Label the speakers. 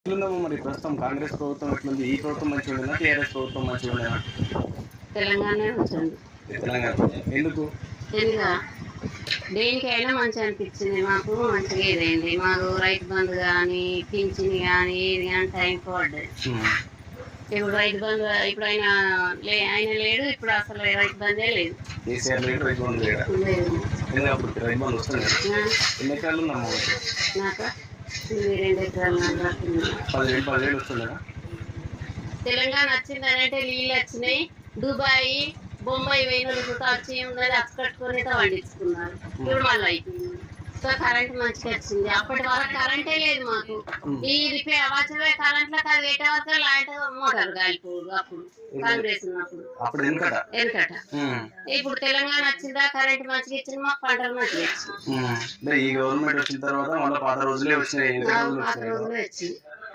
Speaker 1: ఎట్లుందమ్మా మరి ప్రస్తుతం కాంగ్రెస్ ప్రభుత్వం ఎట్లుంది? ఈ ప్రభుత్వం మంచిగా ఉండేనా? టీఆర్ఎస్ ప్రభుత్వం మంచిగా ఉండేనా?
Speaker 2: తెలంగాణనే ఉంచండి.
Speaker 1: తెలంగాణ ఎందుకు?
Speaker 2: ఎందుగా దేనికైనా మంచి అనిపించింది. మాకు మంచిగా ఇదైంది. మాకు రైతు బంధు కానీ పింఛన్ కానీ ఏది కానీ టైంకి పడ్డది. ఇప్పుడు రైతు బంధు ఇప్పుడు ఆయన లేడు. ఇప్పుడు అసలు రైతు బంధే లేదు.
Speaker 1: కేసీఆర్ లేడు, రైతు బంధు లేడా?
Speaker 2: లేదు.
Speaker 1: ఎందుకు అప్పుడు రైతు బంధు వస్తుంది? ఎన్ని ఎకరాలు ఉందమ్మా?
Speaker 2: నాకు 2 ఎకరాలు
Speaker 1: 10,000 వస్తుందా?
Speaker 2: తెలంగాణ వచ్చిందని అంటే నీళ్ళు వచ్చినాయి. దుబాయ్ బొంబాయి పోయిన వచ్చి ఉన్నది అచ్చు కట్టుకొని పండించుకున్నారు. ఇప్పుడు మళ్ళీ అయిపోయింది. సో కరెంట్ మంచిగా వచ్చింది. అప్పటి వరకు కరెంటే లేదు మాకు. ఈ రిపేర్ వచ్చే కరెంట్ లో అది పెట్టే వరకు లాంటి మోటార్ కాలిపోదు. అప్పుడు కాంగ్రెస్ ఉన్నప్పుడు వెనకట. ఇప్పుడు తెలంగాణ వచ్చిందా కరెంట్ మంచిగా ఇచ్చింది. మాకు పంటలు మంచిగా వచ్చింది.
Speaker 1: ఈ గవర్నమెంట్ వచ్చిన తర్వాత మళ్ళీ పాత రోజులే వచ్చినాయి.
Speaker 2: పాత రోజులే వచ్చింది.